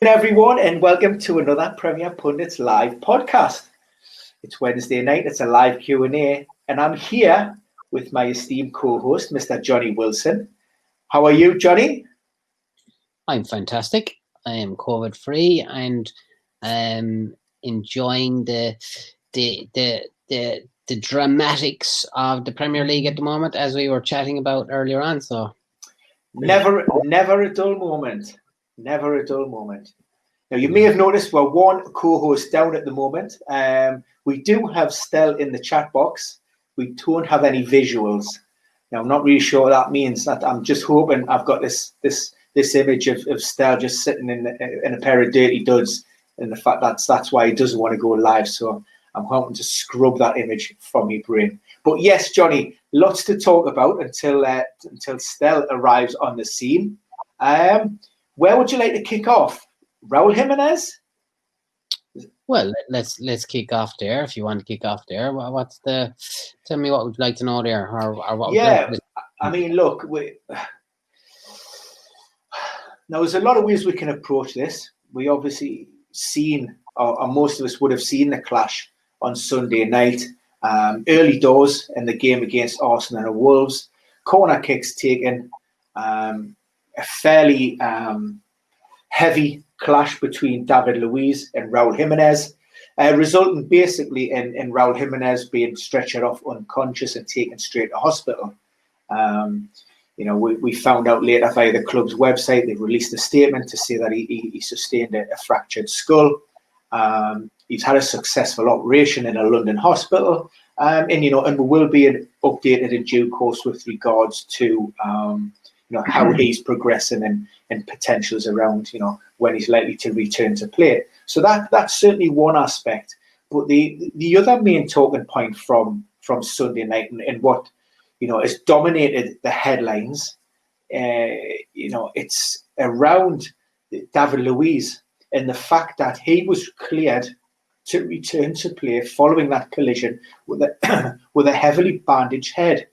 Everyone, and welcome to another Premier Pundits live podcast. It's Wednesday night. It's a live Q&A, and I'm here with my esteemed co-host, Mr. Johnny Wilson. How are you, Johnny? I'm fantastic. I am COVID-free and enjoying the dramatics of the Premier League at the moment, as we were chatting about earlier on. So, never a dull moment. Never a dull moment. Now, you may have noticed we're one co-host down at the moment. We do have Stel in the chat box. We don't have any visuals. Now, I'm not really sure what that means. I'm just hoping I've got this image of Stel just sitting in a pair of dirty duds, and the fact that's why he doesn't want to go live. So I'm hoping to scrub that image from your brain. But yes, Johnny, lots to talk about until Stel arrives on the scene. Where would you like to kick off? Raul Jimenez? Well, let's kick off there. If you want to kick off there, tell me what would you like to know there, or what? Yeah, I mean, look, now there's a lot of ways we can approach this. We obviously seen, or most of us would have seen the clash on Sunday night, early doors in the game against Arsenal and Wolves. Corner kicks taken, a fairly heavy clash between David Luiz and Raul Jimenez, resulting basically in Raul Jimenez being stretchered off unconscious and taken straight to hospital. We found out later via the club's website, they released a statement to say that he sustained a fractured skull. He's had a successful operation in a London hospital, and we will be updated in due course with regards to how he's progressing and potentials around when he's likely to return to play. So that's certainly one aspect. But the other main talking point from Sunday night and what has dominated the headlines, it's around David Luiz and the fact that he was cleared to return to play following that collision with a heavily bandaged head.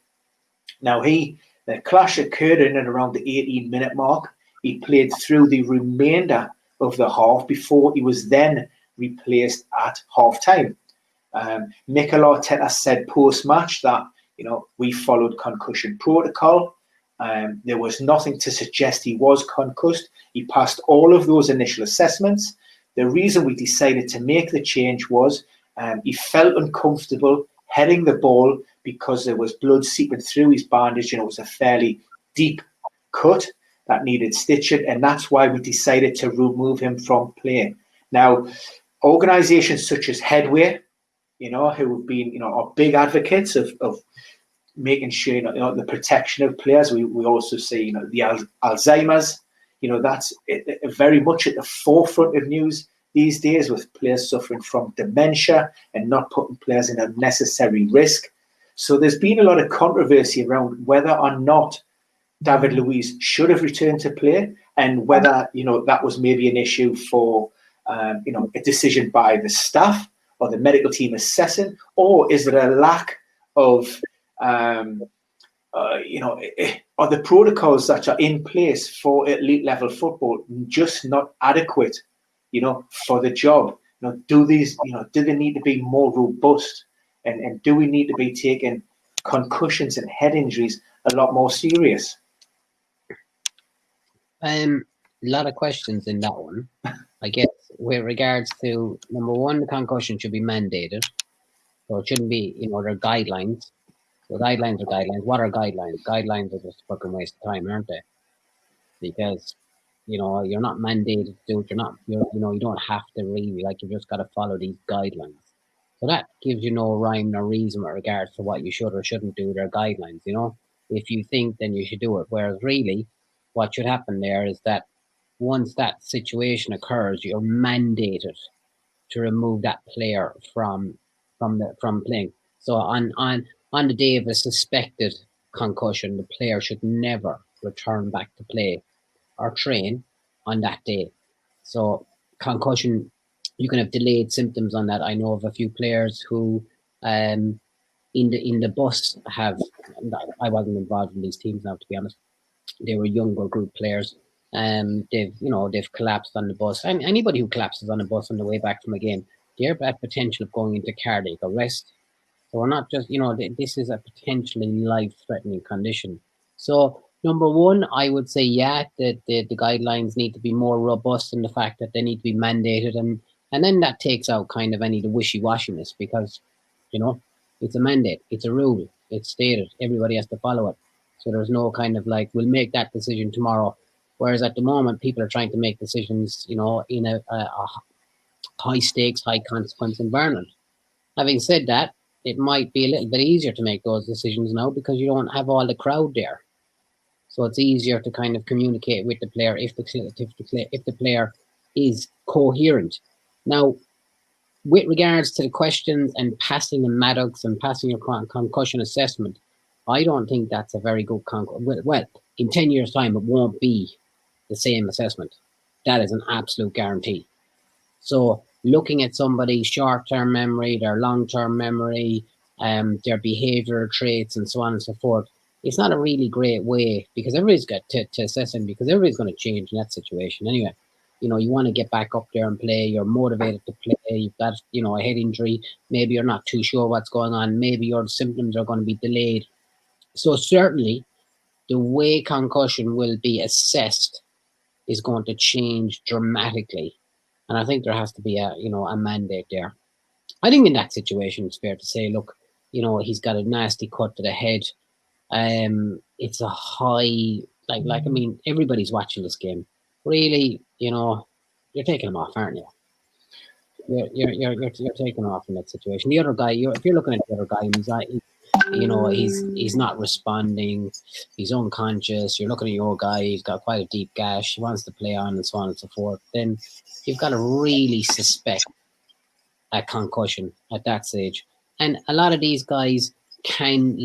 Now the clash occurred in and around the 18-minute mark. He played through the remainder of the half before he was then replaced at half-time. Mikel Arteta said post-match that we followed concussion protocol. There was nothing to suggest he was concussed. He passed all of those initial assessments. The reason we decided to make the change was he felt uncomfortable heading the ball because there was blood seeping through his bandage, and it was a fairly deep cut that needed stitching, and that's why we decided to remove him from play. Now, organisations such as Headway, who have been, are big advocates of making sure, the protection of players. We also see, the Alzheimer's, that's very much at the forefront of news these days, with players suffering from dementia and not putting players in unnecessary risk. So there's been a lot of controversy around whether or not David Luiz should have returned to play, and whether that was maybe an issue for a decision by the staff or the medical team assessing, or is it a lack of are the protocols that are in place for elite level football just not adequate for the job? Do they need to be more robust, and do we need to be taking concussions and head injuries a lot more serious? A lot of questions in that one. I guess with regards to, number one, the concussion should be mandated. So it shouldn't be, there are guidelines. So guidelines are guidelines. What are guidelines? Guidelines are just a fucking waste of time, aren't they? Because, you're not mandated to do it. You don't have to really, you've just got to follow these guidelines. So that gives you no rhyme nor reason with regards to what you should or shouldn't do. Their guidelines, If you think, then you should do it. Whereas really, what should happen there is that once that situation occurs, you're mandated to remove that player from playing. So on the day of a suspected concussion, the player should never return back to play or train on that day. So concussion, you can have delayed symptoms on that. I know of a few players who in the bus have, I wasn't involved in these teams now, to be honest. They were younger group players, They've collapsed on the bus. And anybody who collapses on the bus on the way back from a game, they're at potential of going into cardiac arrest. So we're not just, this is a potentially life-threatening condition. So number one, I would say, the guidelines need to be more robust in the fact that they need to be mandated, and then that takes out kind of any of the wishy-washiness, because, it's a mandate, it's a rule, it's stated, everybody has to follow it. So there's no kind of like, we'll make that decision tomorrow. Whereas at the moment, people are trying to make decisions, in a high stakes, high consequence environment. Having said that, it might be a little bit easier to make those decisions now because you don't have all the crowd there. So it's easier to kind of communicate with the player if the player is coherent. Now, with regards to the questions and passing the Maddox and passing your concussion assessment, I don't think that's a very good well, in 10 years' time, it won't be the same assessment. That is an absolute guarantee. So looking at somebody's short-term memory, their long-term memory, their behavioral traits, and so on and so forth, it's not a really great way, because everybody's got to assess them, because everybody's going to change in that situation anyway. You want to get back up there and play. You're motivated to play. You've got, a head injury. Maybe you're not too sure what's going on. Maybe your symptoms are going to be delayed. So certainly the way concussion will be assessed is going to change dramatically. And I think there has to be a mandate there. I think in that situation, it's fair to say, look, he's got a nasty cut to the head. It's a high, everybody's watching this game. Really, you're taking him off, aren't you? You're taking him off in that situation. The other guy, if you're looking at the other guy, he's not responding. He's unconscious. You're looking at your guy. He's got quite a deep gash. He wants to play on, and so on and so forth. Then you've got to really suspect a concussion at that stage. And a lot of these guys can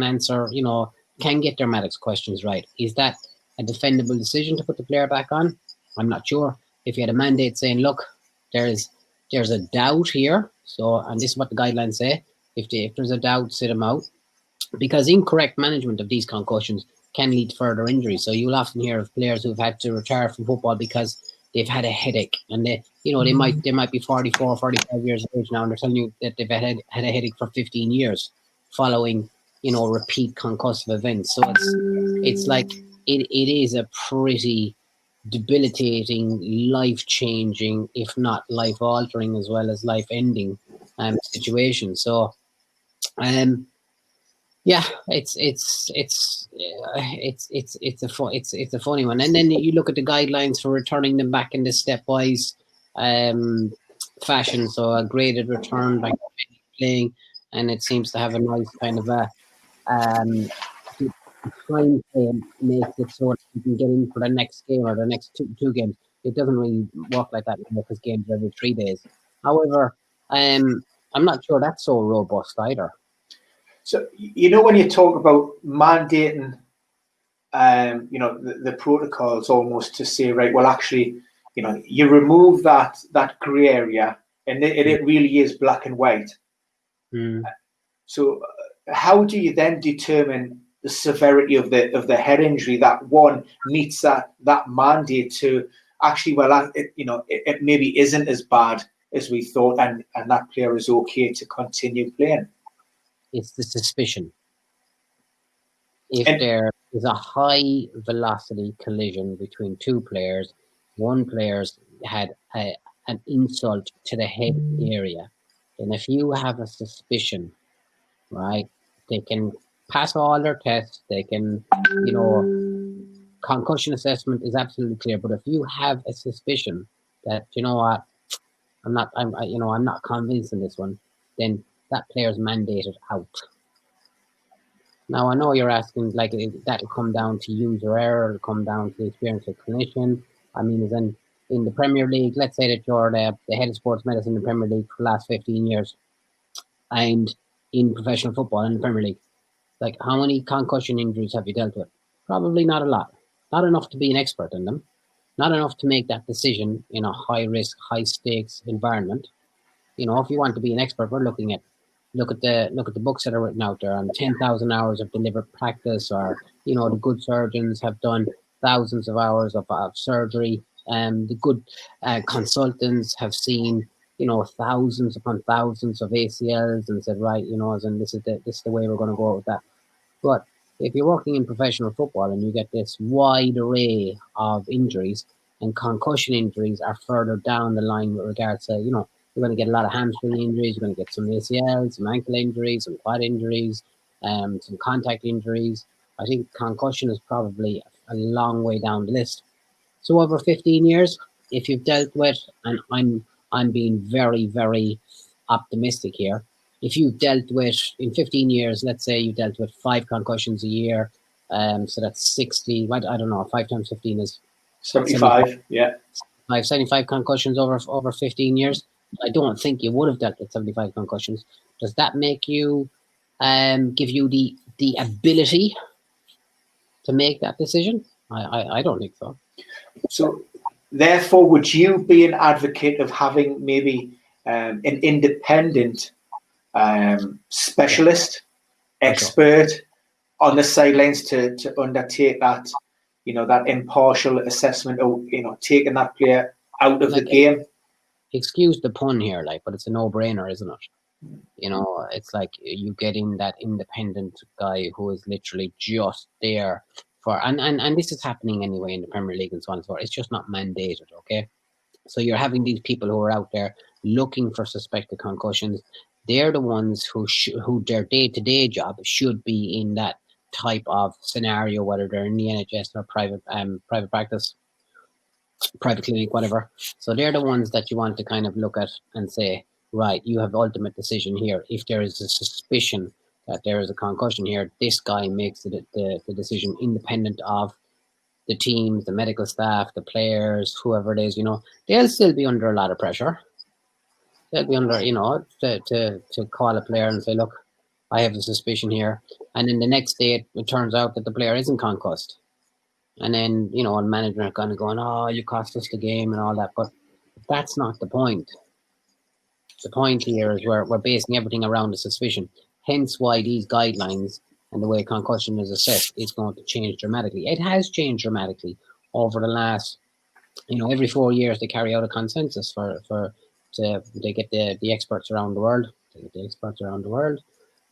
answer, can get their Maddox questions right. Is that a defendable decision to put the player back on? I'm not sure. If you had a mandate saying, look, there's a doubt here, so, and this is what the guidelines say, if there's a doubt, sit him out, because incorrect management of these concussions can lead to further injuries. So you'll often hear of players who've had to retire from football because they've had a headache, and they might be 44, 45 years of age now, and they're telling you that they've had a headache for 15 years following, repeat concussive events. So it's like it is a pretty debilitating, life-changing, if not life-altering as well as life-ending situation. So, it's a funny one. And then you look at the guidelines for returning them back in this stepwise fashion. So a graded return by playing, and it seems to have a nice kind of a time frame, makes it so that you can get in for the next game or the next two games. It doesn't really work like that because games are every 3 days. However, I'm not sure that's so robust either. So, when you talk about mandating, the protocols almost to say, right, well, actually, you remove that grey area, and it really is black and white. So how do you then determine the severity of the head injury that one meets that mandate to actually, well, it maybe isn't as bad as we thought, and that player is okay to continue playing? It's the suspicion. If there is a high velocity collision between two players, one player's had an insult to the head area, and if you have a suspicion, right, they can pass all their tests, they can, concussion assessment is absolutely clear, but if you have a suspicion that, I'm not convinced in this one, then that player's mandated out. Now, I know you're asking, like, that'll come down to user error, it'll come down to the experience of clinician. I mean, as in the Premier League, let's say that you're the head of sports medicine in the Premier League for the last 15 years, and in professional football in the Premier League, like, how many concussion injuries have you dealt with? Probably not a lot. Not enough to be an expert in them. Not enough to make that decision in a high-risk, high-stakes environment. If you want to be an expert, we're looking at look at the books that are written out there on 10,000 hours of deliberate practice, or the good surgeons have done thousands of hours of surgery. The good consultants have seen, thousands upon thousands of ACLs and said, right, and this is the way we're going to go with that. But if you're working in professional football and you get this wide array of injuries, and concussion injuries are further down the line with regards to, you're going to get a lot of hamstring injuries, you're going to get some ACLs, some ankle injuries, some quad injuries, some contact injuries. I think concussion is probably a long way down the list. So over 15 years, if you've dealt with, and I'm being very, very optimistic here, if you've dealt with, in 15 years, let's say you dealt with 5 concussions a year, so that's 60, I don't know, 5 times 15 is 75, yeah. 75 concussions over 15 years. I don't think you would have dealt with 75 concussions. Does that make you, give you the ability to make that decision? I don't think so. So therefore, would you be an advocate of having maybe an independent specialist, expert on the sidelines to undertake that, that impartial assessment, or taking that player out of the game? Excuse the pun here, but it's a no-brainer, isn't it? It's like you get in that independent guy who is literally just there for, and this is happening anyway in the Premier League and so on and so forth. It's just not mandated, okay? So you're having these people who are out there looking for suspected concussions. They're the ones who their day-to-day job should be in that type of scenario, whether they're in the NHS or private practice, private clinic, whatever. So they're the ones that you want to kind of look at and say, right, you have ultimate decision here. If there is a suspicion that there is a concussion here, this guy makes the decision independent of the teams, the medical staff, the players, whoever it is. They'll still be under a lot of pressure. They'll be under, to call a player and say, look, I have a suspicion here. And then the next day it turns out that the player isn't concussed. And then, and management are kind of going, oh, you cost us the game and all that. But that's not the point. The point here is we're basing everything around the suspicion. Hence why these guidelines and the way concussion is assessed is going to change dramatically. It has changed dramatically over the last, every 4 years they carry out a consensus they get the experts around the world. They get the experts around the world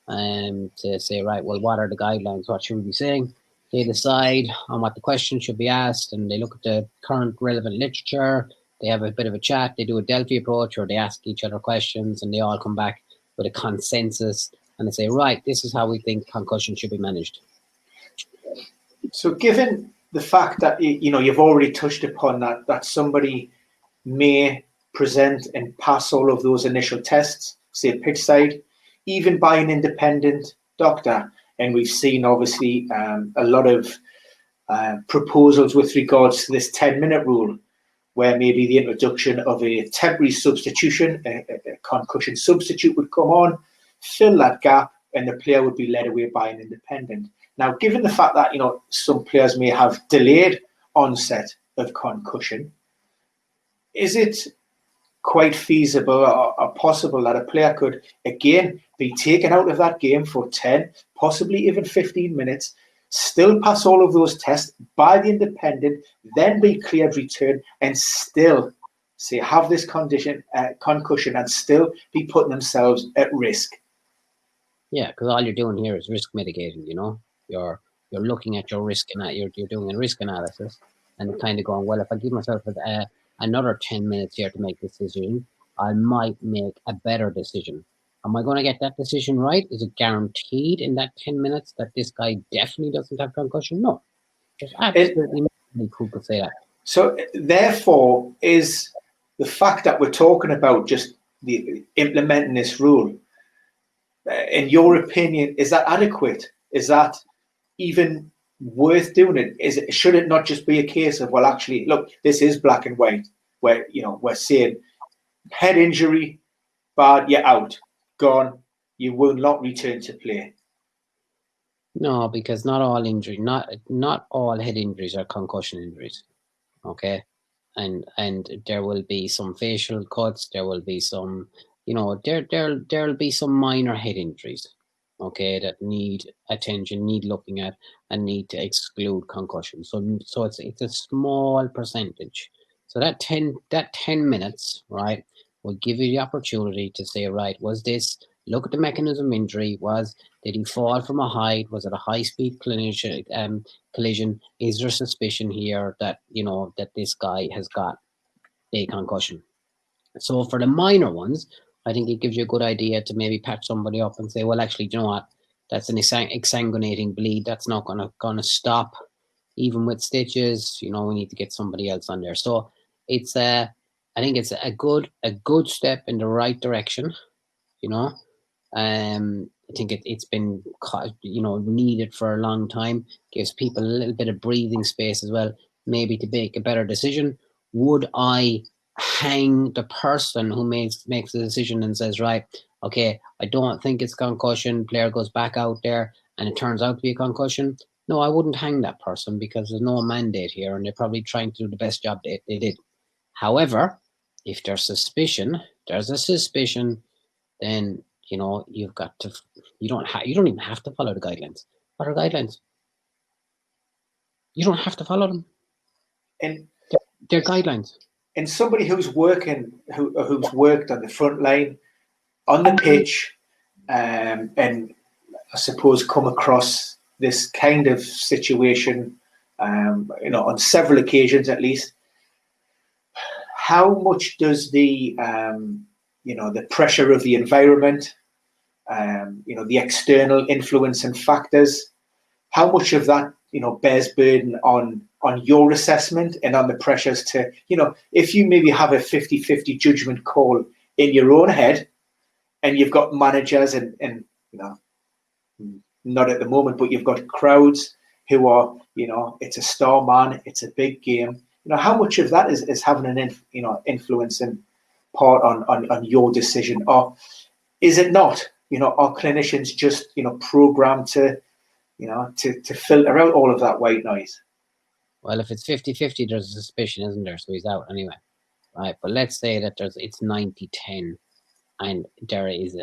to say, right, well, what are the guidelines? What should we be saying? They decide on what the question should be asked, and they look at the current relevant literature. They have a bit of a chat. They do a Delphi approach, or they ask each other questions, and they all come back with a consensus, and they say, right, this is how we think concussion should be managed. So given the fact that, you've already touched upon that somebody may present and pass all of those initial tests, say pitch side, even by an independent doctor, and we've seen obviously a lot of proposals with regards to this 10-minute rule, where maybe the introduction of a temporary substitution, a concussion substitute would come on, fill that gap, and the player would be led away by an independent. Now, given the fact that, some players may have delayed onset of concussion, is it quite feasible or possible that a player could, again, be taken out of that game for 10, possibly even 15 minutes, still pass all of those tests by the independent, then be cleared return, and still say have this concussion and still be putting themselves at risk? Yeah, because all you're doing here is risk mitigating. You're looking at your risk and you're doing a risk analysis and kind of going, well, if I give myself another 10 minutes here to make this decision, I might make a better decision. Am I going to get that decision right? Is it guaranteed in that 10 minutes that this guy definitely doesn't have concussion? No. There's absolutely nobody who could say that. So therefore, is the fact that we're talking about just implementing this rule, in your opinion, is that adequate? Is that even worth doing it? Should it not just be a case of, well, actually, look, this is black and white, where we're saying head injury, bad, you're out, gone, you will not return to play? No, because not all all head injuries are concussion injuries. Okay, and there will be some facial cuts. There will be some, there'll be some minor head injuries. okay, that need attention, need looking at, and need to exclude concussion. So it's a small percentage. So that 10 minutes, right, will give you the opportunity to say, right, was this, look at the mechanism of injury, did he fall from a height, was it a high speed collision, is there suspicion here that, that this guy has got a concussion? So for the minor ones, I think it gives you a good idea to maybe patch somebody up and say, well, actually, do you know what? That's an exsanguinating bleed. That's not gonna stop, even with stitches. We need to get somebody else on there. So it's I think it's a good step in the right direction. I think it's been needed for a long time. Gives people a little bit of breathing space as well, maybe to make a better decision. Would I hang the person who makes the decision and says, right, okay, I don't think it's concussion, player goes back out there and it turns out to be a concussion? No, I wouldn't hang that person, because there's no mandate here and they're probably trying to do the best job they did. However, if there's a suspicion, then you've got to, you don't even have to follow the guidelines. What are guidelines? You don't have to follow them. And they're guidelines. And somebody who's worked on the front line, on the pitch, and I suppose come across this kind of situation, on several occasions at least. How much does the the pressure of the environment, the external influence and factors, how much of that bears burden on your assessment and on the pressures to, if you maybe have a 50-50 judgment call in your own head, and you've got managers and not at the moment, but you've got crowds who are, it's a star man, it's a big game. How much of that is having an influence and part on your decision, or is it not? Are clinicians just programmed to to filter out all of that white noise? Well, if it's 50-50, there's a suspicion, isn't there? So he's out anyway, right? But let's say that it's 90-10, and there is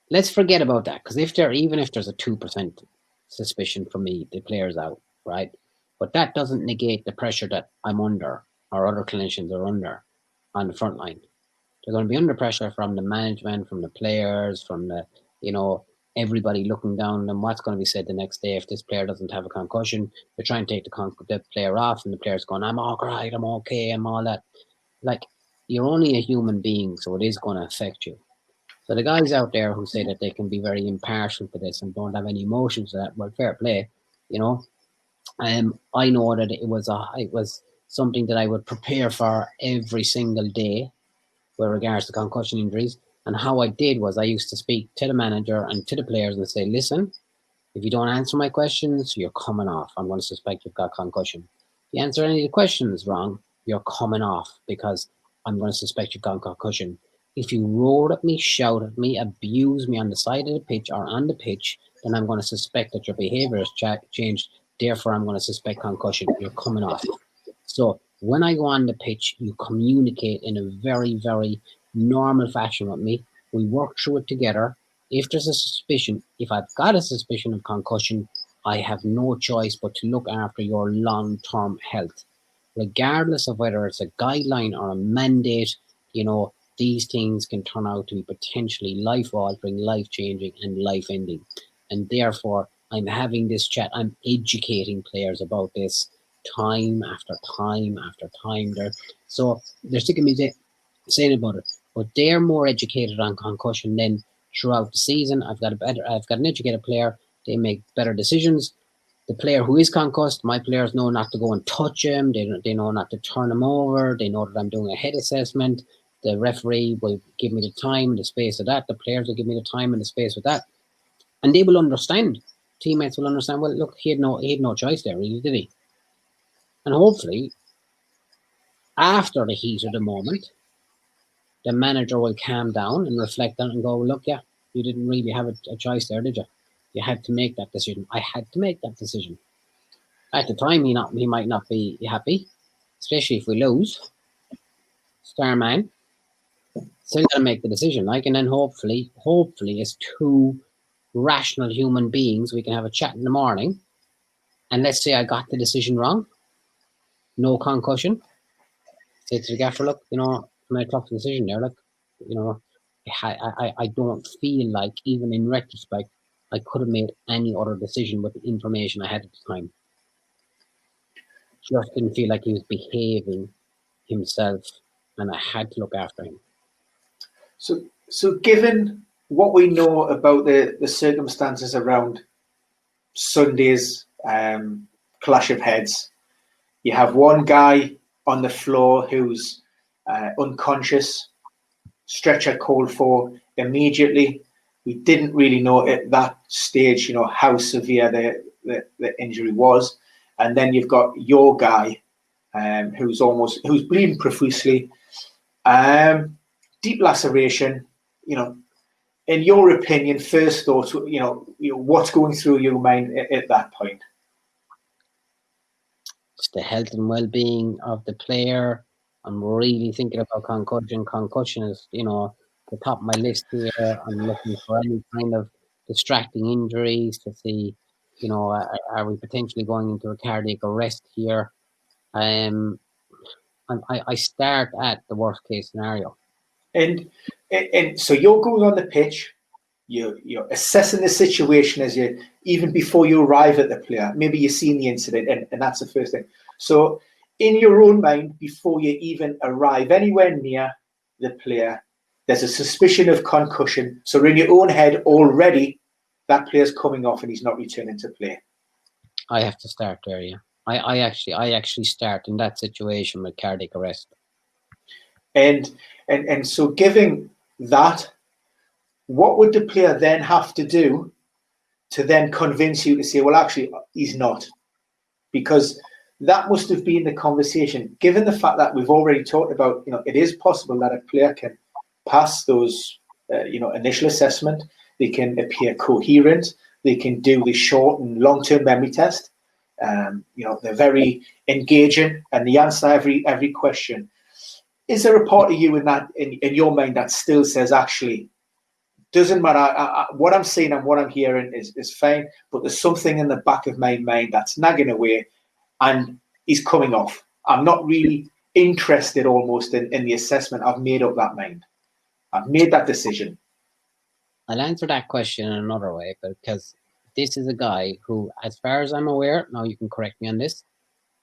let's forget about that, because even if there's a 2% suspicion for me, the player's out, right? But that doesn't negate the pressure that I'm under, or other clinicians are under, on the front line. They're going to be under pressure from the management, from the players, from the everybody looking down on what's going to be said the next day if this player doesn't have a concussion. They're trying to take the player off, and the player's going, I'm all right, I'm okay, I'm all that. Like, you're only a human being, so it is going to affect you. So the guys out there who say that they can be very impartial to this and don't have any emotions to that, well, fair play, I know that it was something that I would prepare for every single day with regards to concussion injuries. And how I did was I used to speak to the manager and to the players and say, listen, if you don't answer my questions, you're coming off. I'm going to suspect you've got concussion. If you answer any of the questions wrong, you're coming off, because I'm going to suspect you've got concussion. If you roar at me, shout at me, abuse me on the side of the pitch or on the pitch, then I'm going to suspect that your behavior has changed. Therefore, I'm going to suspect concussion. You're coming off. So when I go on the pitch, you communicate in a very, very normal fashion with me. We work through it together. If there's a suspicion, if I've got a suspicion of concussion, I have no choice but to look after your long-term health. Regardless of whether it's a guideline or a mandate, these things can turn out to be potentially life-altering, life-changing, and life-ending. And therefore, I'm having this chat. I'm educating players about this time after time after time. So they're sick of me saying about it, but they're more educated on concussion than throughout the season. I've got an educated player. They make better decisions. The player who is concussed, my players know not to go and touch him. They know not to turn him over. They know that I'm doing a head assessment. The referee will give me the time and the space of that. The players will give me the time and the space of that. And they will understand. Teammates will understand, well, look, he had no choice there, really, did he? And hopefully, after the heat of the moment, the manager will calm down and reflect on it and go, look, yeah, you didn't really have a choice there, did you? You had to make that decision. I had to make that decision. At the time, he might not be happy, especially if we lose. Star man. still got to make the decision, like, and then hopefully, as two rational human beings, we can have a chat in the morning. And let's say I got the decision wrong, no concussion. Say to the gaffer, look, you know, I made a tough decision there. Look, you know, I don't feel like, even in retrospect, I could have made any other decision with the information I had at the time. Just didn't feel like he was behaving himself, and I had to look after him. So given what we know about the circumstances around Sunday's clash of heads, you have one guy on the floor who's unconscious, stretcher called for immediately. We didn't really know at that stage, you know, how severe the injury was. And then you've got your guy who's bleeding profusely, deep laceration. You know, in your opinion, first thoughts, you know, what's going through your mind at that point? It's the health and well-being of the player. I'm really thinking about concussion. Concussion is, you know, the top of my list here. I'm looking for any kind of distracting injuries to see, you know, are we potentially going into a cardiac arrest here? I start at the worst case scenario. And so you're going on the pitch, you're assessing the situation as you, even before you arrive at the player. Maybe you've seen the incident, and that's the first thing. So in your own mind, before you even arrive anywhere near the player, there's a suspicion of concussion. So in your own head already, that player's coming off and he's not returning to play. I have to start there, yeah. I actually start in that situation with cardiac arrest. And so giving that, what would the player then have to do to then convince you to say, well, actually, he's not? Because that must have been the conversation, given the fact that we've already talked about, you know, it is possible that a player can pass those, you know, initial assessment. They can appear coherent. They can do the short and long-term memory test. You know, they're very engaging and they answer every question. Is there a part of you in your mind that still says, actually, doesn't matter, what I'm seeing and what I'm hearing is fine, but there's something in the back of my mind that's nagging away and he's coming off. I'm not really interested almost in the assessment. I've made up that mind. I've made that decision. I'll answer that question in another way, because this is a guy who, as far as I'm aware, now you can correct me on this,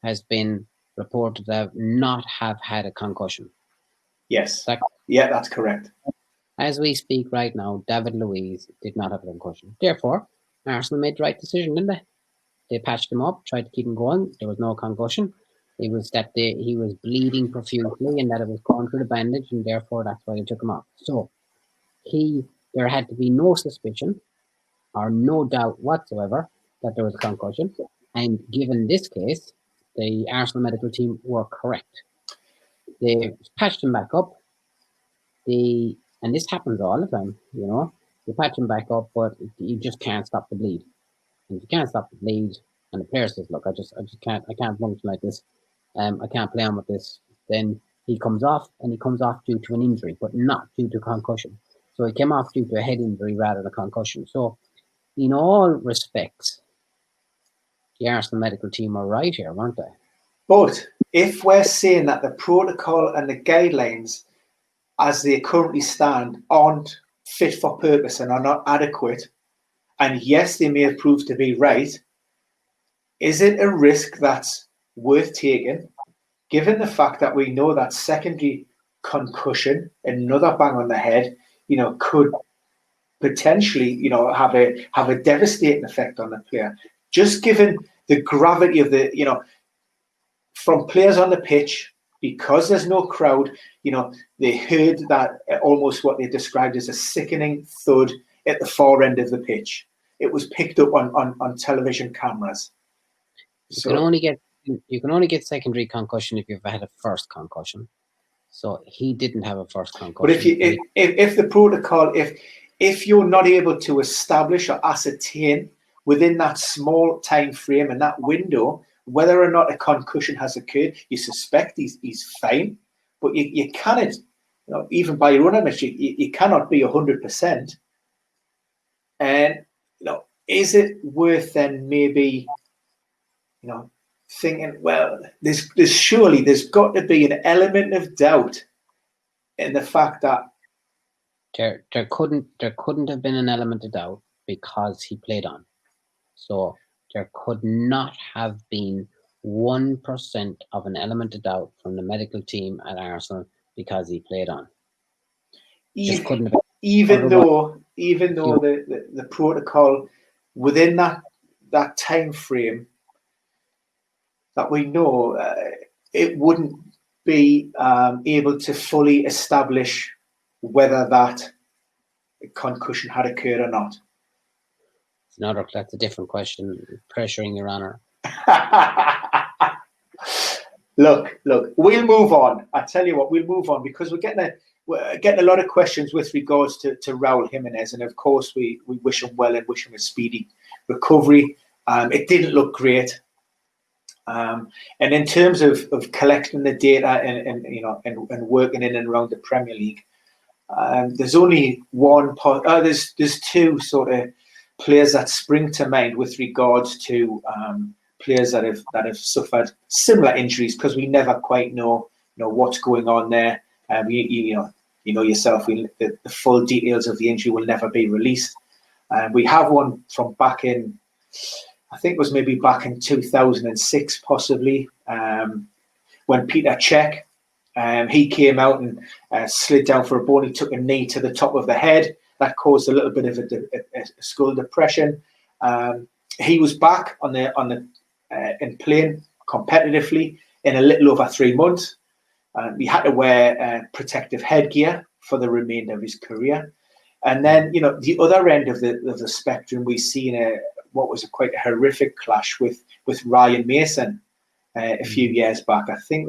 has been reported to not have had a concussion. Yes. Yeah, that's correct. As we speak right now, David Luiz did not have a concussion. Therefore, Arsenal made the right decision, didn't they? They patched him up, tried to keep him going. There was no concussion. It was that he was bleeding profusely and that it was going through the bandage, and therefore that's why they took him off. So there had to be no suspicion or no doubt whatsoever that there was a concussion. And given this case, the Arsenal medical team were correct. They patched him back up. And this happens all the time, you know. You patch him back up, but you just can't stop the bleed. And if you can't stop the bleed, and the player says, "Look, I can't function like this. I can't play on with this." Then he comes off, and he comes off due to an injury, but not due to concussion. So he came off due to a head injury rather than a concussion. So, in all respects, the Arsenal medical team are right here, weren't they? But if we're saying that the protocol and the guidelines, as they currently stand, aren't fit for purpose and are not adequate, and yes, they may have proved to be right, is it a risk that's worth taking, given the fact that we know that secondary concussion, another bang on the head, you know, could potentially, you know, have a devastating effect on the player, just given the gravity of the, you know, from players on the pitch, because there's no crowd, you know, they heard that almost what they described as a sickening thud at the far end of the pitch. It was picked up on television cameras. You can only get secondary concussion if you've had a first concussion. So he didn't have a first concussion. But if the protocol, if you're not able to establish or ascertain within that small time frame and that window whether or not a concussion has occurred, you suspect he's fine, but you cannot even by your own admission, you cannot be 100%. And is it worth then maybe thinking, well, there's got to be an element of doubt in the fact that there couldn't have been an element of doubt because he played on. So there could not have been 1% of an element of doubt from the medical team at Arsenal because he played on. Even though the protocol within that time frame that we know, it wouldn't be able to fully establish whether that concussion had occurred or not. No, that's a different question. Pressuring Your Honour. Look, we'll move on. I tell you what, we'll move on because we're getting a lot of questions with regards to Raul Jimenez, and of course we wish him well and wish him a speedy recovery. It didn't look great, and in terms of collecting the data and working in and around the Premier League, there's only there's two sort of players that spring to mind with regards to players that have suffered similar injuries, because we never quite know what's going on there. You know yourself, the full details of the injury will never be released. We have one from back in, I think it was maybe back in 2006, possibly, when Peter Cech, he came out and slid down for a ball. He took a knee to the top of the head. That caused a little bit of a skull depression. He was back in playing competitively in a little over 3 months. He had to wear protective headgear for the remainder of his career. And then, the other end of the spectrum, we've seen what was quite a horrific clash with Ryan Mason a few years back. I think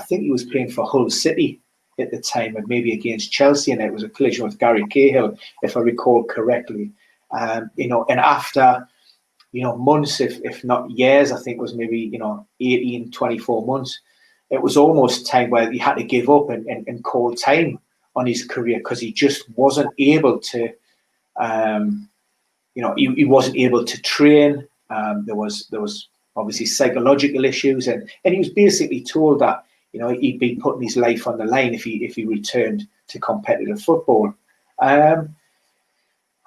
he was playing for Hull City at the time, and maybe against Chelsea, and it was a collision with Gary Cahill, if I recall correctly. And after months, if not years, I think it was maybe 18, 24 months, it was almost time where he had to give up and call time on his career, because he just wasn't able to he wasn't able to train. There was obviously psychological issues, and he was basically told that he'd be putting his life on the line if he returned to competitive football. I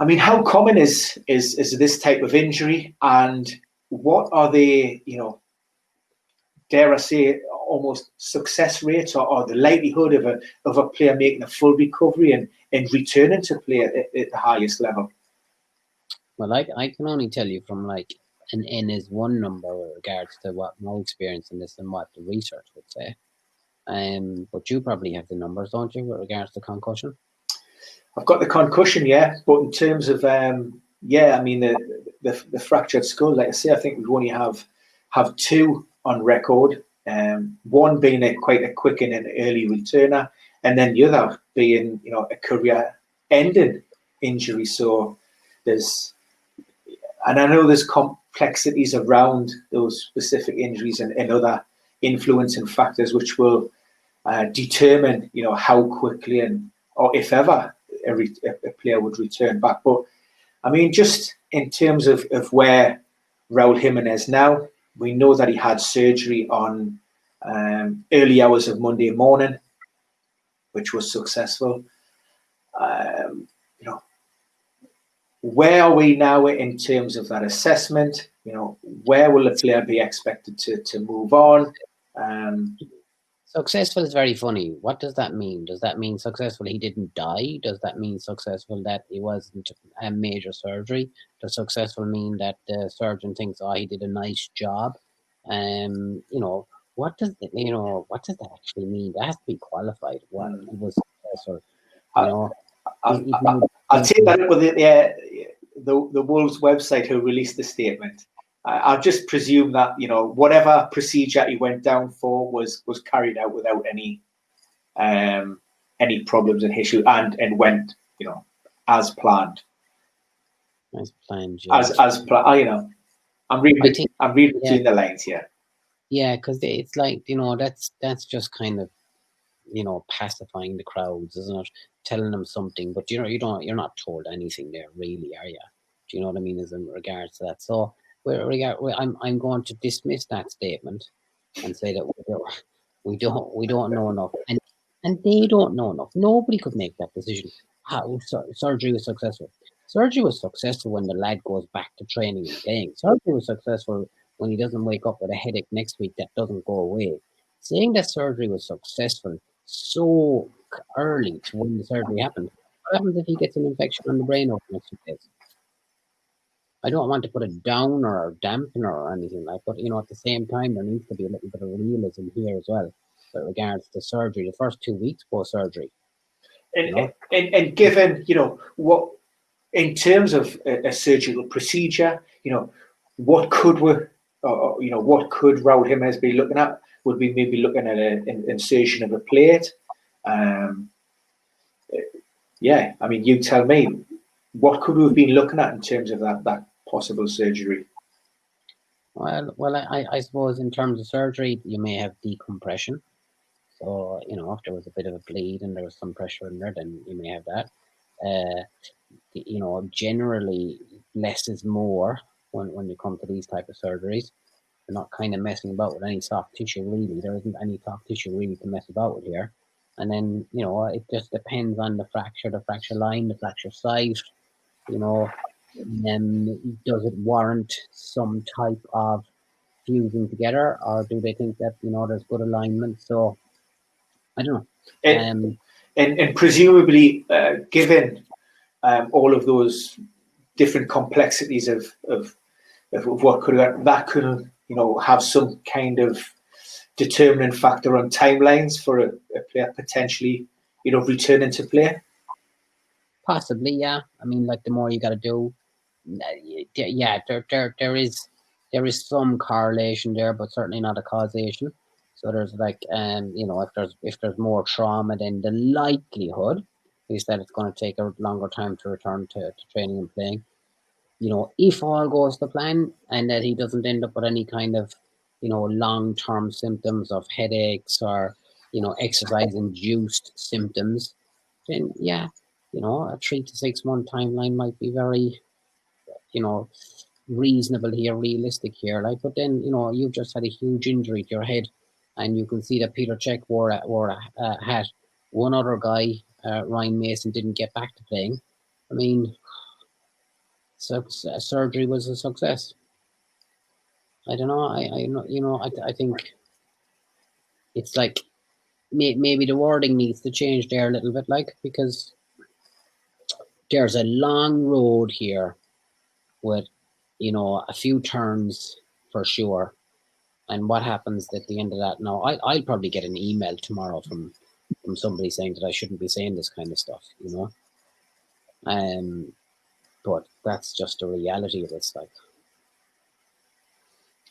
mean, how common is this type of injury, and what are the dare I say, almost success rates or the likelihood of a player making a full recovery and returning to play at the highest level? Well, I can only tell you from an N is one number with regards to what my experience in this and what the research would say. But you probably have the numbers, don't you, with regards to concussion? I've got the concussion, yeah. But in terms of, I mean, the fractured skull, like I say, I think we only have two on record. One being quite a quick and an early returner, and then the other being, a career-ending injury. So and I know there's complexities around those specific injuries and other influencing factors which will determine, how quickly or if ever a player would return back. But I mean, just in terms of where Raul Jimenez now, we know that he had surgery on early hours of Monday morning, which was successful. Where are we now in terms of that assessment? Where will the player be expected to move on? Successful is very funny. What does that mean? Does that mean successful he didn't die? Does that mean successful that it wasn't a major surgery? Does successful mean that the surgeon thinks, he did a nice job? What does that actually mean? That has to be qualified. What he was successful. I'll take that up with the Wolves website who released the statement. I'll just presume that whatever procedure he went down for was carried out without any problems and issue, and went as planned. As planned, yeah. As planned. I'm reading between the lines here. Yeah, because it's like that's just kind of pacifying the crowds, isn't it? Telling them something, but you're not told anything there, really, are you? Do you know what I mean? As in regards to that, so I'm going to dismiss that statement and say that we don't know enough, and they don't know enough. Nobody could make that decision. How surgery was successful. Surgery was successful when the lad goes back to training and playing. Surgery was successful when he doesn't wake up with a headache next week that doesn't go away. Saying that surgery was successful so early to when the surgery happened, what happens if he gets an infection on the brain over the next few days? I don't want to put it down or dampen or anything like, but at the same time, there needs to be a little bit of realism here as well with regards to surgery. The first 2 weeks post surgery, and given what in terms of a surgical procedure, what could what could Raul Jimenez be looking at? Would we maybe looking at an insertion of a plate? Yeah, I mean, you tell me, what could we have been looking at in terms of that possible surgery? Well, I suppose in terms of surgery, you may have decompression. So, if there was a bit of a bleed and there was some pressure in there, then you may have that. Generally, less is more when you come to these type of surgeries. They're not kind of messing about with any soft tissue, really. There isn't any soft tissue really to mess about with here. And then, it just depends on the fracture line, the fracture site. Does it warrant some type of fusing together, or do they think that there's good alignment? So I don't know. And presumably, given all of those different complexities of what could have some kind of determining factor on timelines for a player potentially returning to play. Possibly, yeah. I mean, like, the more you got to do, yeah, there is some correlation there, but certainly not a causation. So there's if there's more trauma, then the likelihood is that it's going to take a longer time to return to training and playing. If all goes to plan and that he doesn't end up with any kind of long-term symptoms of headaches or exercise-induced symptoms, then yeah, a 3 to 6 month timeline might be very reasonable here, realistic here. But then you've just had a huge injury to your head, and you can see that Peter Cech wore a hat. One other guy, Ryan Mason, didn't get back to playing. I mean, surgery was a success. I don't know. I think it's like maybe the wording needs to change there a little bit, because there's a long road here with a few turns for sure. And what happens at the end of that? Now, I'll probably get an email tomorrow from somebody saying that I shouldn't be saying this kind of stuff, but that's just the reality of this,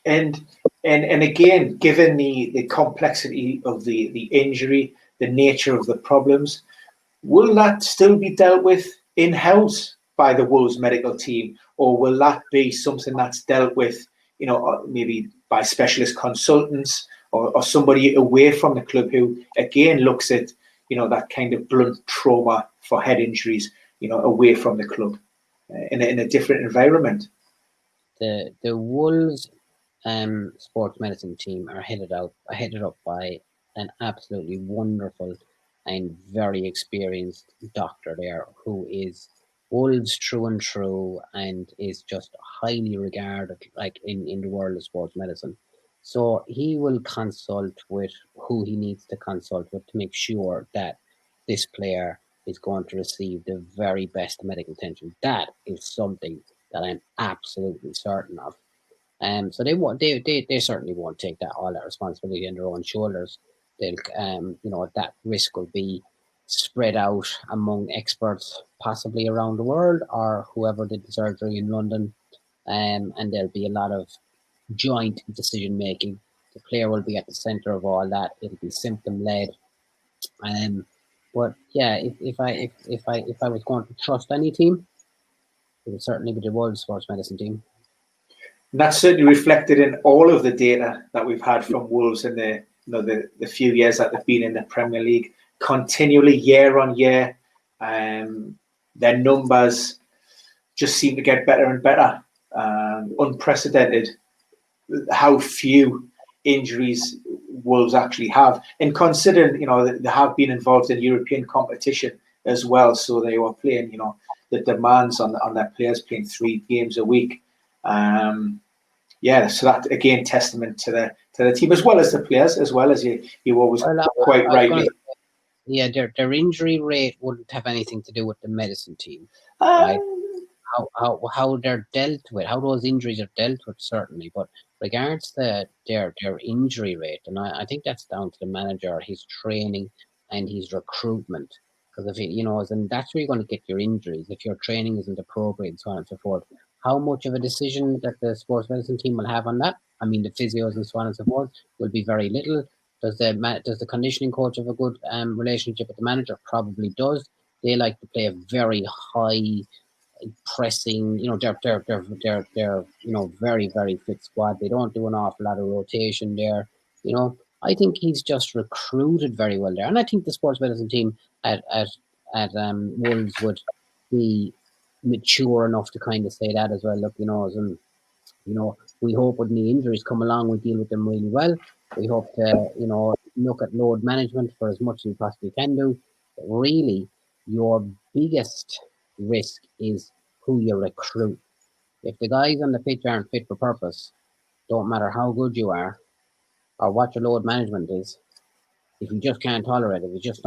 And again, given the complexity of the injury, the nature of the problems, will that still be dealt with in-house by the Wolves medical team, or will that be something that's dealt with, maybe by specialist consultants or somebody away from the club who again looks at, that kind of blunt trauma for head injuries, away from the club in a different environment? The Wolves sports medicine team are headed up by an absolutely wonderful and very experienced doctor there, who is Wolves through and through, and is just highly regarded in the world of sports medicine. So he will consult with who he needs to consult with to make sure that this player is going to receive the very best medical attention. That is something that I'm absolutely certain of. So they certainly won't take all that responsibility on their own shoulders. They'll that risk will be spread out among experts, possibly around the world, or whoever did the surgery in London, and there'll be a lot of joint decision making. The player will be at the center of all that. It'll be symptom led. But yeah, if I was going to trust any team, it would certainly be the Wolves sports medicine team. And that's certainly reflected in all of the data that we've had from Wolves in the few years that they've been in the Premier League, continually year on year. Their numbers just seem to get better and better. Unprecedented how few injuries Wolves actually have, and considering they have been involved in European competition as well, so they were playing the demands on their players playing 3 games a week. So that again testament to the team as well as the players, as well as you always quite rightly. Yeah, their injury rate wouldn't have anything to do with the medicine team, right? How they're dealt with, how those injuries are dealt with, certainly, but regards to their injury rate, and I think that's down to the manager, his training and his recruitment. Because if and that's where you're going to get your injuries if your training isn't appropriate and so on and so forth. How much of a decision that the sports medicine team will have on that? I mean, the physios and so on and so forth will be very little. Does the conditioning coach have a good relationship with the manager? Probably does. They like to play a very high pressing. They're very, very fit squad. They don't do an awful lot of rotation there. I think he's just recruited very well there, and I think the sports medicine team at Wolves would be mature enough to kind of say that as well. Look, we hope when the injuries come along, we deal with them really well. We hope to, look at load management for as much as we possibly can do. But really, your biggest risk is who you recruit. If the guys on the pitch aren't fit for purpose, don't matter how good you are or what your load management is, if you just can't tolerate it, if it just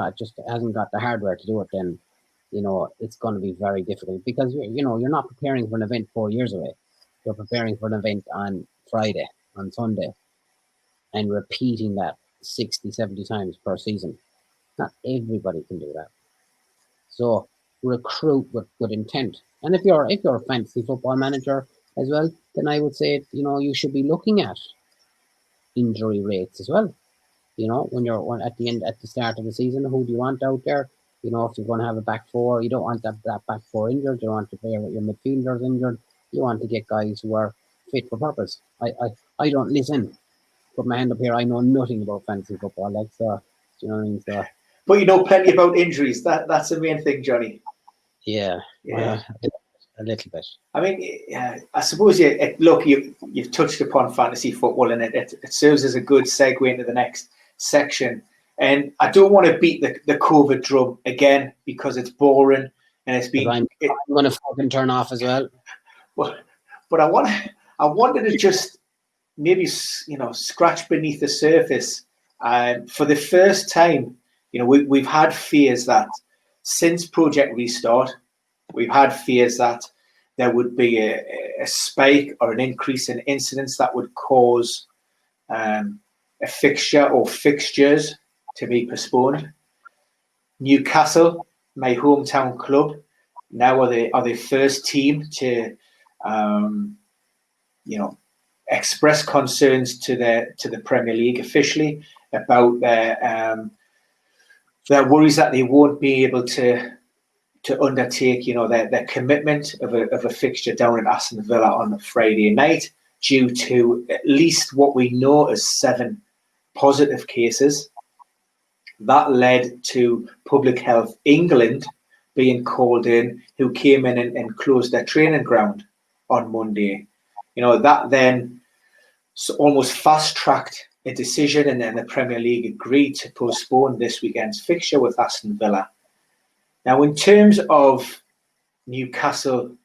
hasn't got the hardware to do it, then it's going to be very difficult, because you're not preparing for an event 4 years away. You're preparing for an event on Friday, on Sunday, and repeating that 60, 70 times per season. Not everybody can do that. So recruit with good intent. And if you're a fantasy football manager as well, then I would say you should be looking at injury rates as well. When you're at the start of the season, who do you want out there? If you're going to have a back four, you don't want that back four injured. You want to play with your midfielders injured. You want to get guys who are fit for purpose. I don't listen. Put my hand up here. I know nothing about fantasy football. Do you know what I mean? So, but you know plenty about injuries. That's the main thing, Johnny. Yeah. A little bit. I mean, I suppose you've touched upon fantasy football, and it serves as a good segue into the next section. And I don't want to beat the COVID drum again, because it's boring and it's been. I'm going to fucking turn off as well. But I wanted to just maybe scratch beneath the surface. For the first time, we've had fears that since Project Restart, we've had fears that there would be a spike or an increase in incidents that would cause a fixture or fixtures to be postponed. Newcastle, my hometown club, now are the first team to express concerns to the Premier League officially about their worries that they won't be able to undertake their commitment of a fixture down at Aston Villa on a Friday night, due to at least what we know as 7 positive cases. That led to Public Health England being called in, who came in and closed their training ground on Monday. That then almost fast-tracked a decision, and then the Premier League agreed to postpone this weekend's fixture with Aston Villa. Now, in terms of Newcastle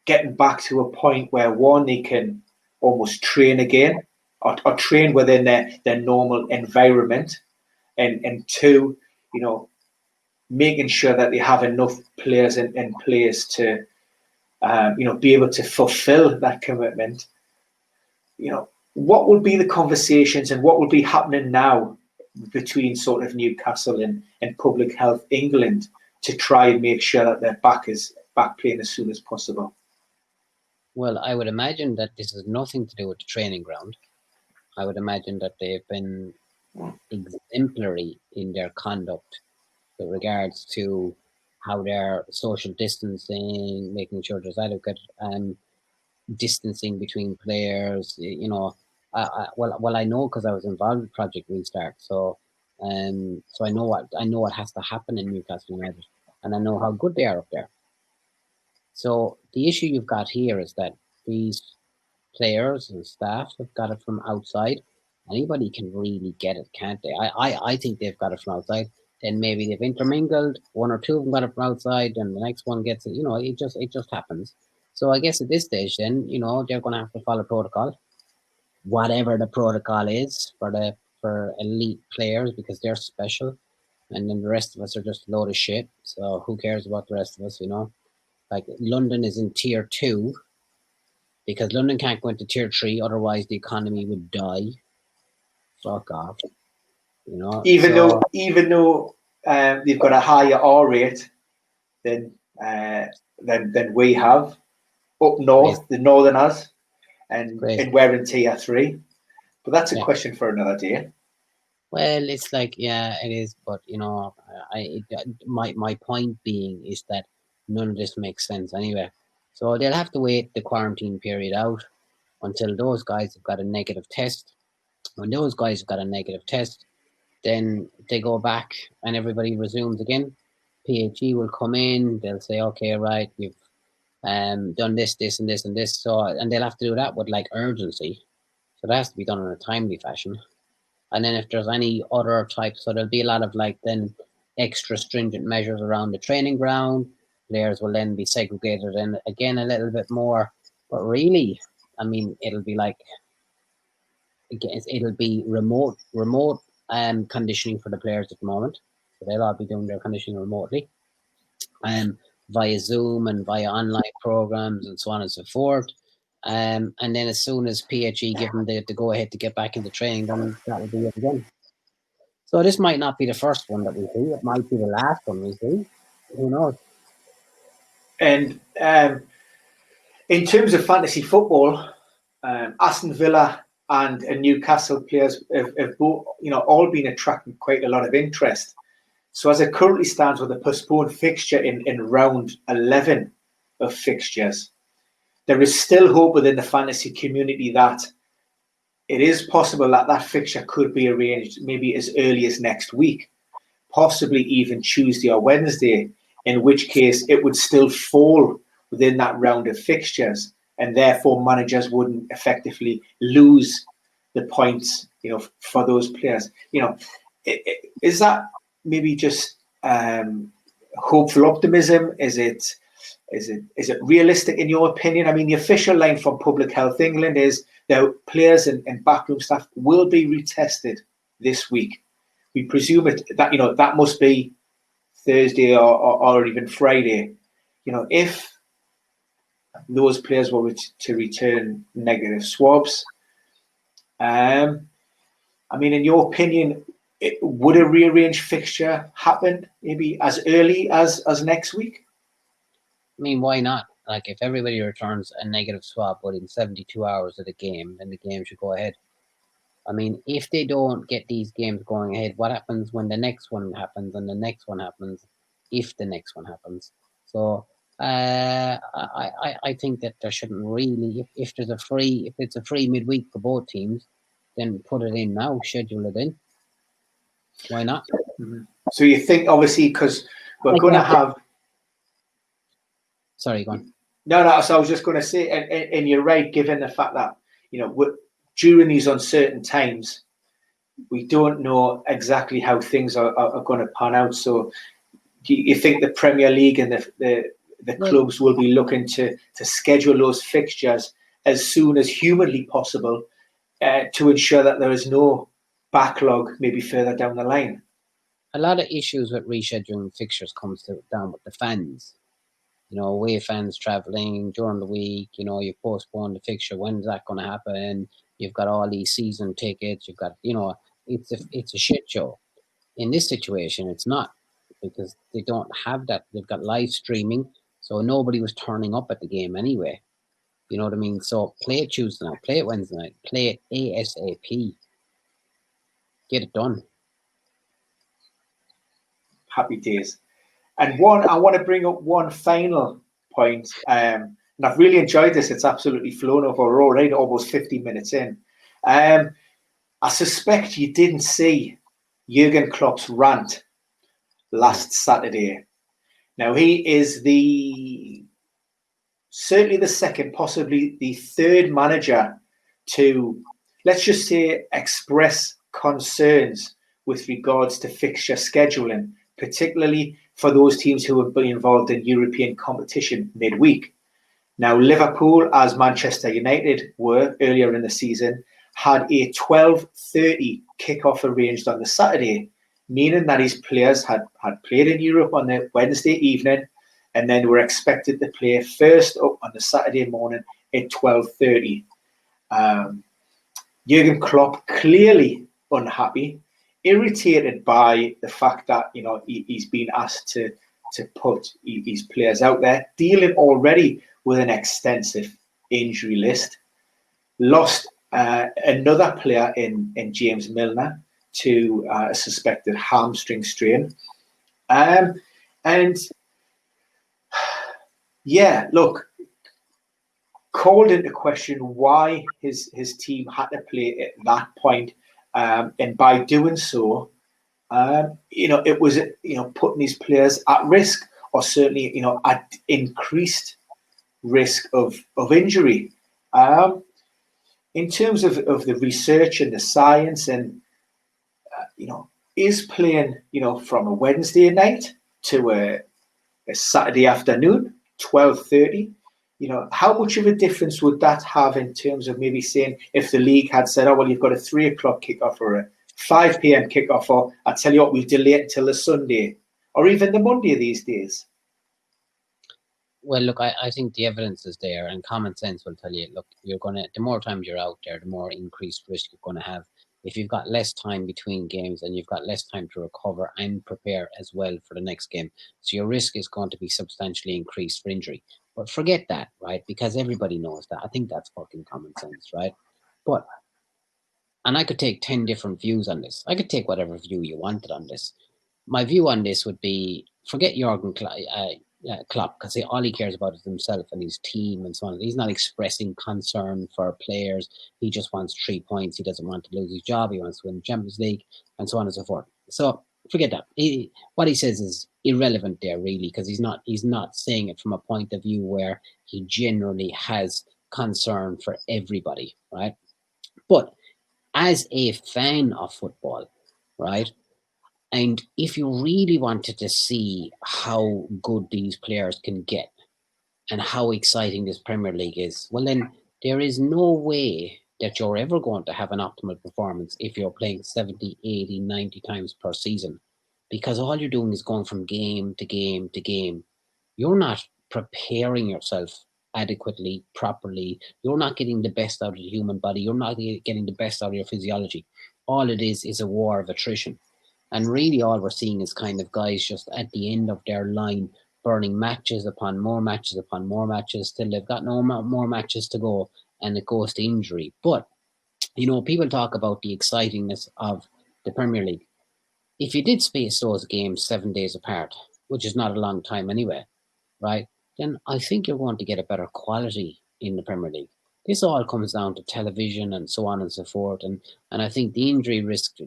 getting back to a point where, one, they can almost train again, or train within their normal environment, and two, making sure that they have enough players in place to, be able to fulfill that commitment. What would be the conversations and what would be happening now between sort of Newcastle and Public Health England to try and make sure that they're back playing as soon as possible? Well, I would imagine that this has nothing to do with the training ground. I would imagine that they've been exemplary in their conduct with regards to how they're social distancing, making sure there's adequate distancing between players. I know because I was involved with Project Restart, so I know what has to happen in Newcastle United, and I know how good they are up there. So the issue you've got here is that these players and staff have got it from outside. Anybody can really get it, can't they? I think they've got it from outside. Then maybe they've intermingled. One or two of them got it from outside, and the next one gets it. You know, it just happens. So I guess at this stage, then they're going to have to follow protocol, whatever the protocol is for elite players, because they're special, and then the rest of us are just a load of shit. So who cares about the rest of us? Like London is in tier 2 because London can't go into tier 3, otherwise the economy would die. Fuck off. Even though they've got a higher R rate than we have up north, the Northerners, and we're in tier 3. But that's a question for another day. Well, it's like, yeah, it is. But my point being is that none of this makes sense anyway. So they'll have to wait the quarantine period out until those guys have got a negative test. When those guys have got a negative test, then they go back and everybody resumes again. PHE will come in. They'll say, okay, right, you've done this, this, and this, and this. So, and they'll have to do that with like urgency. So that has to be done in a timely fashion. And then if there's any other types, so there'll be a lot of like then extra stringent measures around the training ground. Players will then be segregated and again a little bit more. But really, I mean, it'll be like, it'll be remote conditioning for the players at the moment. So they'll all be doing their conditioning remotely, via Zoom and via online programs and so on and so forth. And then as soon as PHE give them the go ahead to get back into training, then that will be it again. So this might not be the first one that we see. It might be the last one we see. Who knows? And in terms of fantasy football, Aston Villa and Newcastle players have both, all been attracting quite a lot of interest. So as it currently stands with a postponed fixture in round 11 of fixtures, there is still hope within the fantasy community that it is possible that that fixture could be arranged maybe as early as next week, possibly even Tuesday or Wednesday, in which case it would still fall within that round of fixtures, and therefore managers wouldn't effectively lose the points, for those players. Is that maybe just hopeful optimism? Is it realistic in your opinion? I mean, the official line from Public Health England is that players and backroom staff will be retested this week. We presume that must be Thursday or even Friday. If those players were to return negative swabs, I mean, in your opinion, would a rearranged fixture happen maybe as early as next week? I mean, why not? Like, if everybody returns a negative swab within 72 hours of the game, then the game should go ahead. I mean, if they don't get these games going ahead, what happens when the next one happens and the next one happens, if the next one happens? So I think that there shouldn't really, if it's a free midweek for both teams, then put it in now, schedule it in. Why not? Mm-hmm. So you think, obviously, because we're going to have... Sorry, go on. No, so I was just going to say, and you're right, given the fact that, during these uncertain times, we don't know exactly how things are going to pan out. So do you think the Premier League and the clubs will be looking to schedule those fixtures as soon as humanly possible to ensure that there is no backlog maybe further down the line? A lot of issues with rescheduling fixtures comes down with the fans. Away fans traveling during the week, you postpone the fixture. When's that going to happen? You've got all these season tickets. You've got, it's a shit show. In this situation, it's not, because they don't have that. They've got live streaming, so nobody was turning up at the game anyway. You know what I mean? So play it Tuesday night, play it Wednesday night, play it ASAP. Get it done. Happy days. And I want to bring up one final point. And I've really enjoyed this. It's absolutely flown over. We're already almost 50 minutes in. I suspect you didn't see Jurgen Klopp's rant last Saturday. Now, he is certainly the second, possibly the third manager to, let's just say, express concerns with regards to fixture scheduling, particularly for those teams who will be involved in European competition midweek. Now, Liverpool, as Manchester United were earlier in the season, had a 12:30 kickoff arranged on the Saturday, meaning that his players had played in Europe on the Wednesday evening and then were expected to play first up on the Saturday morning at 12:30. Jurgen Klopp clearly unhappy, irritated by the fact that he's been asked to put his players out there, dealing already with an extensive injury list. Lost another player in James Milner to a suspected hamstring strain. And yeah, look, called into question why his team had to play at that point, and by doing so, it was putting these players at risk, or certainly at increased risk of injury. In terms of the research and the science, and is playing from a Wednesday night to a Saturday afternoon, 12:30. How much of a difference would that have in terms of maybe saying if the league had said, oh, well, you've got a 3 o'clock kickoff or a 5 p.m. kickoff, or I tell you what, we'll delay it until the Sunday or even the Monday these days? Well, look, I think the evidence is there, and common sense will tell you, look, the more times you're out there, the more increased risk you're going to have. If you've got less time between games, and you've got less time to recover and prepare as well for the next game, so your risk is going to be substantially increased for injury. But forget that, right? Because everybody knows that. I think that's fucking common sense, right? And I could take 10 different views on this. I could take whatever view you wanted on this. My view on this would be, forget Jurgen Klopp, because all he cares about is himself and his team and so on. He's not expressing concern for players. He just wants 3 points. He doesn't want to lose his job. He wants to win the Champions League and so on and so forth. So forget that. What he says is irrelevant there, really, because he's not saying it from a point of view where he generally has concern for everybody, right? But as a fan of football, right, and if you really wanted to see how good these players can get and how exciting this Premier League is, well, then there is no way that you're ever going to have an optimal performance if you're playing 70, 80, 90 times per season, because all you're doing is going from game to game to game. You're not preparing yourself adequately, properly. You're not getting the best out of the human body. You're not getting the best out of your physiology. All it is a war of attrition. And really all we're seeing is kind of guys just at the end of their line, burning matches upon more matches upon more matches till they've got no more matches to go, and it goes to injury. But, people talk about the excitingness of the Premier League. If you did space those games 7 days apart, which is not a long time anyway, right, then I think you're going to get a better quality in the Premier League. This all comes down to television and so on and so forth. And I think the injury risk,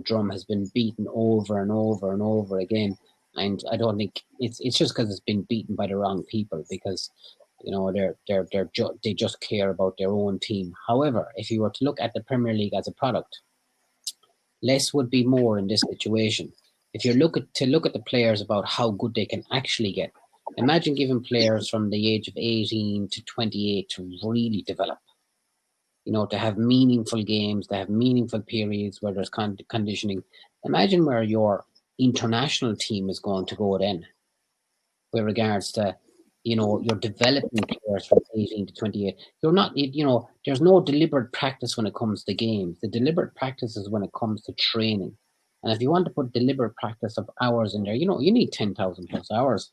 drum has been beaten over and over and over again. And I don't think it's just because it's been beaten by the wrong people, because, they just care about their own team. However, if you were to look at the Premier League as a product, less would be more in this situation. If you look at the players about how good they can actually get, imagine giving players from the age of 18 to 28 to really develop, to have meaningful games, to have meaningful periods where there's conditioning. Imagine where your international team is going to go then, with regards to, you're developing players from 18 to 28. You're not, there's no deliberate practice when it comes to games. The deliberate practice is when it comes to training. And if you want to put deliberate practice of hours in there, you need 10,000 plus hours.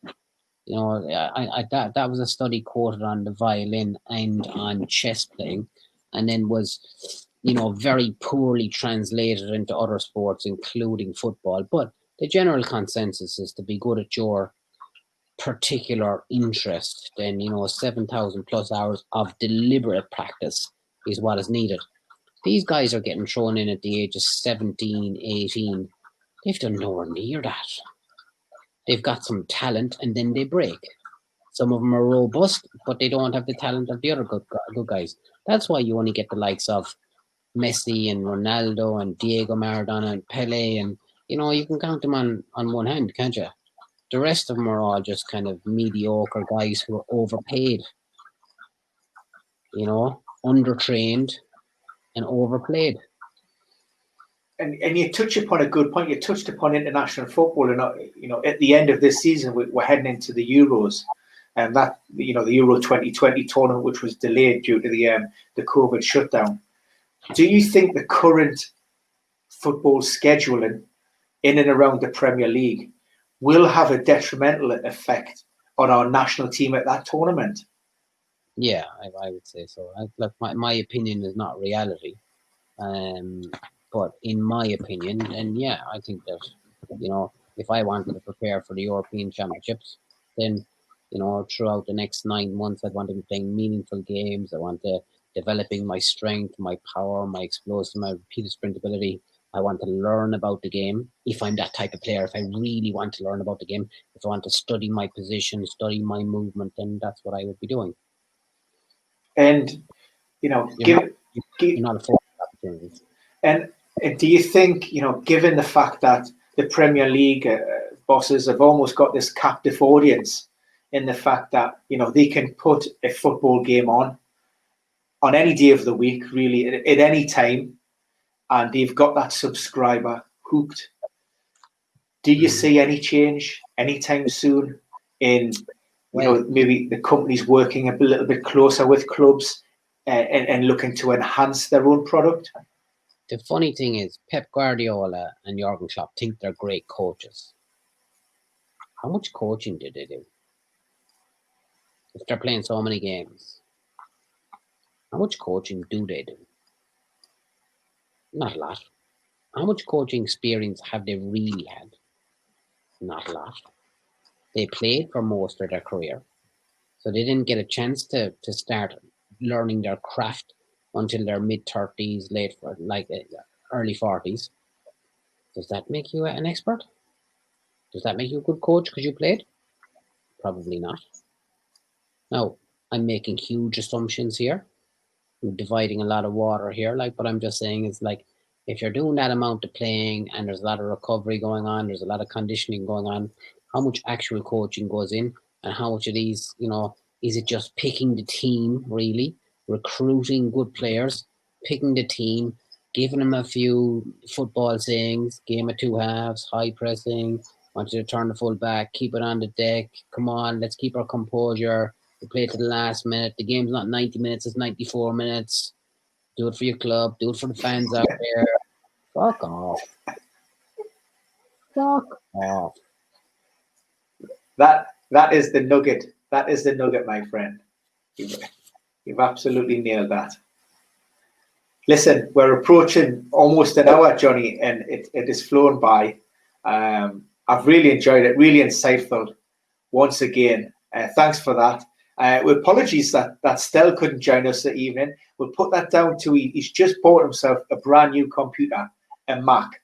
That was a study quoted on the violin and on chess playing, and then was, very poorly translated into other sports, including football. But the general consensus is to be good at your particular interest, then 7,000 plus hours of deliberate practice is what is needed. These guys are getting thrown in at the age of 17, 18. They've done nowhere near that. They've got some talent and then they break. Some of them are robust, but they don't have the talent of the other good guys. That's why you only get the likes of Messi and Ronaldo and Diego Maradona and Pele, and you can count them on one hand, can't you? The rest of them are all just kind of mediocre guys who are overpaid, undertrained and overplayed. And you touch upon a good point. You touched upon international football, and at the end of this season, we're heading into the Euros, and that the Euro 2020 tournament, which was delayed due to the COVID shutdown. Do you think the current football scheduling in and around the Premier League will have a detrimental effect on our national team at that tournament? Yeah, I would say so. Look, my opinion is not reality. But in my opinion, and yeah, I think that, if I wanted to prepare for the European Championships, then, throughout the next 9 months, I'd want to be playing meaningful games. I want to developing my strength, my power, my explosive, my repeated sprint ability. I want to learn about the game. If I'm that type of player, if I really want to learn about the game, if I want to study my position, study my movement, then that's what I would be doing. And, you're not affording opportunities. And do you think, given the fact that the Premier League bosses have almost got this captive audience in the fact that, they can put a football game on any day of the week, really, at any time, and they've got that subscriber hooked? Do you see any change anytime soon in, maybe the companies working a little bit closer with clubs and looking to enhance their own product? The funny thing is, Pep Guardiola and Jurgen Klopp think they're great coaches. How much coaching do they do? If they're playing so many games, how much coaching do they do? Not a lot. How much coaching experience have they really had? Not a lot. They played for most of their career, so they didn't get a chance to start learning their craft until their mid-30s, early 40s. Does that make you an expert? Does that make you a good coach because you played? Probably not. Now, I'm making huge assumptions here. I'm dividing a lot of water here, but I'm just saying is if you're doing that amount of playing and there's a lot of recovery going on, there's a lot of conditioning going on, how much actual coaching goes in, and how much of these, is it just picking the team, really, recruiting good players, picking the team, giving them a few football sayings, game of two halves, high pressing, want you to turn the full back, keep it on the deck, come on, let's keep our composure, we play to the last minute, the game's not 90 minutes, it's 94 minutes, do it for your club, do it for the fans out there. Fuck off. Fuck off. That is the nugget. That is the nugget, my friend. You've absolutely nailed that. Listen, we're approaching almost an hour, Johnny, and it has flown by. I've really enjoyed it, really insightful. Once again, thanks for that. With apologies that Stel couldn't join us this evening. We'll put that down to he's just bought himself a brand new computer, a Mac.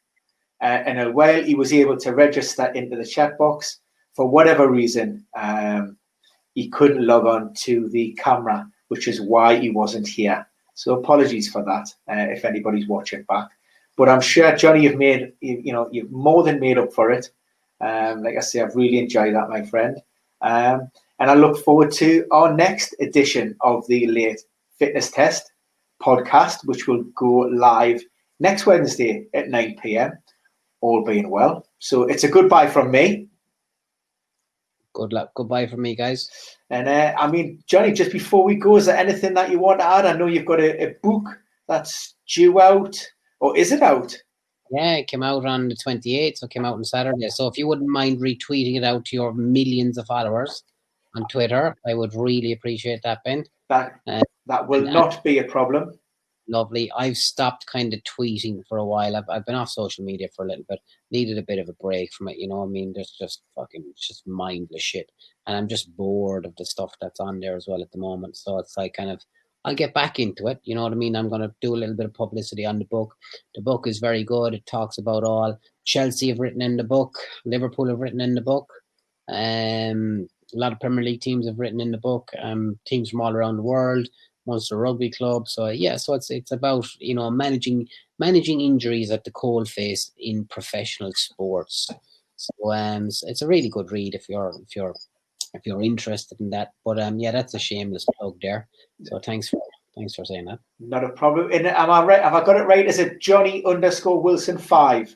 And while he was able to register into the chat box, for whatever reason, he couldn't log on to the camera, which is why he wasn't here. So apologies for that, if anybody's watching back. But I'm sure, Johnny, you've more than made up for it. Like I say, I've really enjoyed that, my friend. And I look forward to our next edition of the Late Fitness Test podcast, which will go live next Wednesday at 9 p.m, all being well. So it's a goodbye from me. Good luck. Goodbye from me, guys. And Johnny, just before we go, is there anything that you want to add? I know you've got a book that's due out, or is it out? Yeah, it came out on the 28th, so it came out on Saturday. So if you wouldn't mind retweeting it out to your millions of followers on Twitter, I would really appreciate that, Ben. That will not be a problem. Lovely. I've stopped kind of tweeting for a while. I've been off social media for a little bit. Needed a bit of a break from it, There's just it's mindless shit. And I'm just bored of the stuff that's on there as well at the moment. So it's I I'll get back into it. You know what I mean? I'm going to do a little bit of publicity on the book. The book is very good. It talks about all. Chelsea have written in the book. Liverpool have written in the book. A lot of Premier League teams have written in the book. Teams from all around the world. Munster Rugby Club. So yeah, so it's about, you know, managing injuries at the coalface in professional sports. So it's a really good read if you're interested in that. But yeah, that's a shameless plug there. So thanks for saying that. Not a problem. And am I right? Have I got it right? Is it Johnny_Wilson5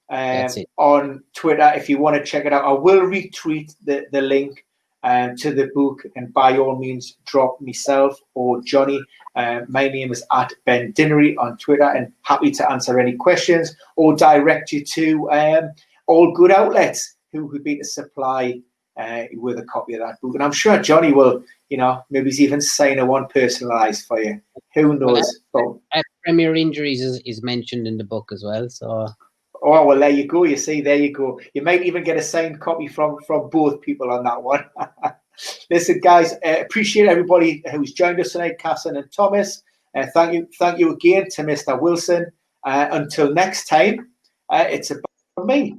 That's it. on Twitter? If you want to check it out, I will retweet the link to the book, and by all means drop myself or Johnny. My name is @Ben_Dinnery on Twitter, and happy to answer any questions or direct you to all good outlets who would be to supply with a copy of that book. And I'm sure Johnny will, you know, maybe he's even sign one personalised for you. Who knows? Premier Injuries is mentioned in the book as well. So. Oh, well, there you go. You see, there you go. You might even get a signed copy from both people on that one. Listen, guys, appreciate everybody who's joined us tonight, Casson and Thomas. Thank you again to Mr. Wilson. Until next time, it's about me.